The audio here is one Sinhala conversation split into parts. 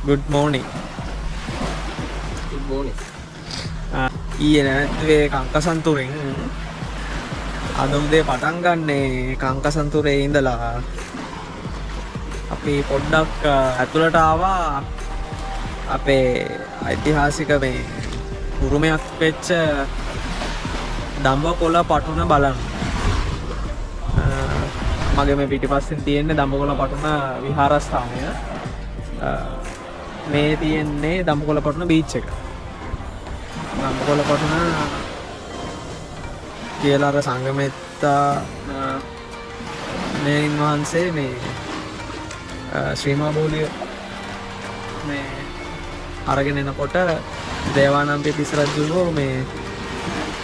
good morning. Good morning. ඊයේ නැත්වේ කංකසන්තුරෙන් අද උදේ පටන් ගන්නේ කංකසන්තුරේ ඉඳලා අපි පොඩ්ඩක් ඇතුළට ආවා අපේ ඓතිහාසික මේ උරුමයක් වෙච්ච දඹකොළ පටුන බලන්න. මගේ මේ පිටිපස්සෙන් තියෙන්නේ දඹකොළ පටුන විහාරස්ථානය. මේ තියෙන්නේ දඹකොළ පටුන බීච් එක. දඹකොළ පටුන කියලා අර සංගමෙත්තා මෙහෙණින් වහන්සේ මේ ශ්‍රී මහබෝධිය මේ අරගෙන එනකොට දේවානම්පිය තිස්ස රජුගේ මේ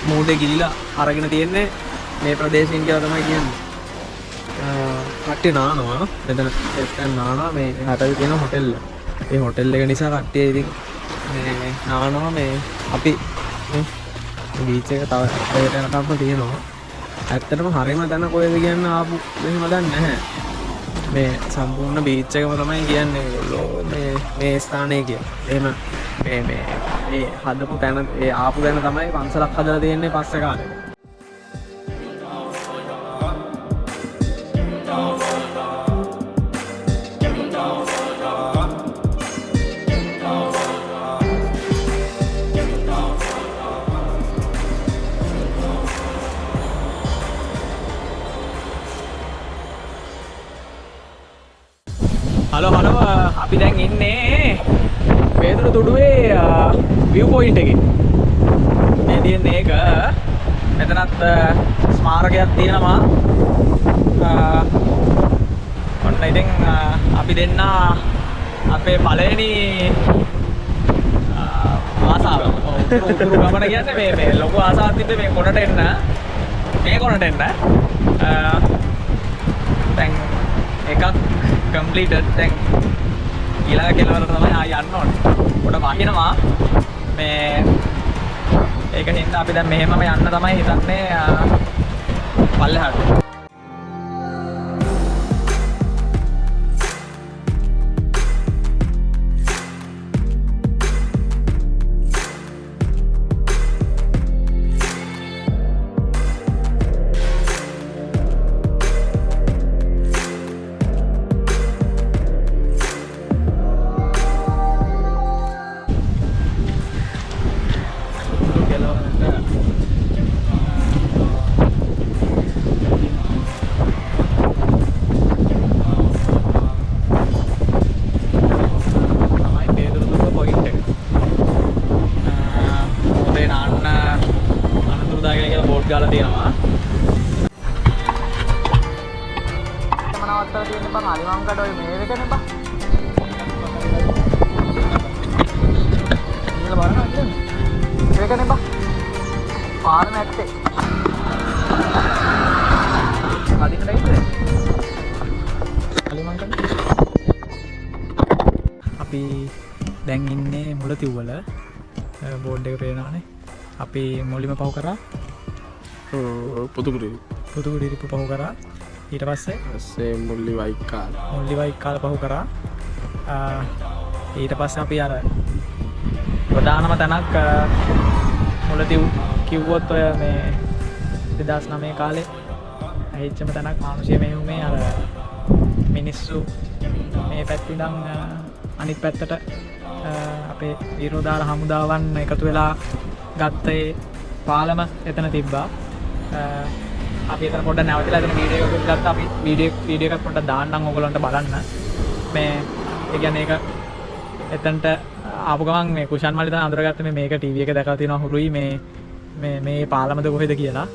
මූදේ ගිලිලා අරගෙන තියෙන්නේ මේ ප්‍රදේශයෙන් කියලා තමයි කියන්නේ. කට්ටිය නානවා මෙතන එක්කන් නානවා මේ හතරේ තියෙන හොටෙල් එක. ඒ හොටෙල් එක නිසා කට්ටිය ඉතින් මේ නානවා මේ අපි බීච් එක තව ඒකට යනකම් තියෙනවා. ඇත්තටම හරියම තැන කොහෙද කියන්න ආපු මෙහෙම දන්නේ නැහැ. මේ සම්පූර්ණ බීච් එකම තමයි කියන්නේ ඒගොල්ලෝ මේ ස්ථානයේ කියන්නේ. එහෙම මේ හදපු තැන ඒ ආපු තැන තමයි පන්සලක් හදලා තියෙන්නේ පස්සේ කාලේ. හලෝ අපි දැන් ඉන්නේ වේදුරු තුඩුවේ view point එකේ. මේ තියෙන්නේ ඒක. මෙතනත් ස්මාරකයක් තියෙනවා. ඔන්න ඉතින් අපි දෙන්න අපේ පළවෙනි ආසාව. උතුරු ගමන කියන්නේ මේ ලොකු ආසාවක් තිබ්බේ මේ කොනට එන්න. මේ කොනට එන්න. දැන් එකක් completed. දැන් ඊළඟ කෙලවර තමයි ආය යන්න ඕනේ. පොඩ වහිනවා මේ ඒක හින්දා අපි දැන් මෙහෙමම යන්න තමයි හිතන්නේ පල්ලෙහාට. ගාලා තියෙනවා. තමනවත්තර තියෙන බං අලිමංකඩ ඔය මේ එකනේ බං. ඉතල බලනවා කියන්නේ. ඒකනේ බං. පාර නැත්තේ. අදින්න දෙයිද? අලිමංකඩ. අපි දැන් ඉන්නේ මුලතිව්වල බෝඩ් එක පේනවානේ. අපි මුලින්ම පහු කරා පුතුකුඩිරි පහු කරා. ඊට පස්සේ මුල්ලි වයිකාල පහු කරා. ඊට පස්සේ අපි අර ප්‍රධානම තැනක් මුලතිව් කිව්වොත් ඔය මේ 2009 කාලේ ඇහිච්චම තැනක් මානුෂීය මෙහෙයුමේ අර මිනිස්සු මේ පැත්තේ ඉඳන් අනිත් පැත්තට අපේ විරෝධාර හමුදාවන් එකතු වෙලා ගත්ත ඒ පාලම එතන තිබ්බා. අපි එතන පොඩ්ඩක් නැවතිලා එතන වීඩියෝ එකක් ගත්තා. අපි වීඩියෝ එකක් පොඩ්ඩක් දාන්නම් ඔයගොල්ලන්ට බලන්න. මේ ඒ කියන්නේ ඒක එතනට ආපු ගමන් මේ කුෂන් මල්ලි තමයි අඳුරගත්තේ මේක ටීවී එක දැකලා තියෙනවා හුරුයි මේ පාලමද කොහෙද කියලා.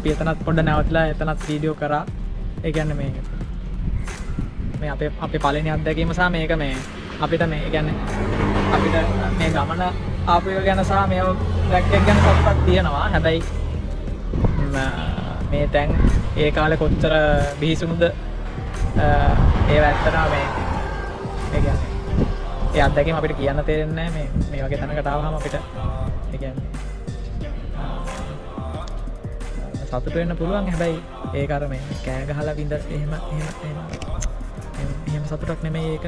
අපි එතනත් පොඩ්ඩ නැවතිලා එතනත් වීඩියෝ කරා. ඒ කියන්නේ මේ අපේ පළවෙනි අත්දැකීම සහ මේක මේ අපිට මේ කියන්නේ අපිට මේ ගමන ආපු එක ගැන සහ මේ ට්‍රැක් එක ගැන සතුටක් තියෙනවා. හැබැයි මේ දැන් ඒ කාලේ කොච්චර බිහිසුණුද ඒව ඇත්තටම මේ කියන්නේ ඒ අත්දැකීම අපිට කියන්න තේරෙන්නේ නැහැ මේ වගේ තැනකට ආවම අපිට ඒ කියන්නේ සතුට වෙන්න පුළුවන්. හැබැයි ඒක අර මේ කෑ ගහලා විඳ එහෙම සතුටක් නෙමෙයි ඒක.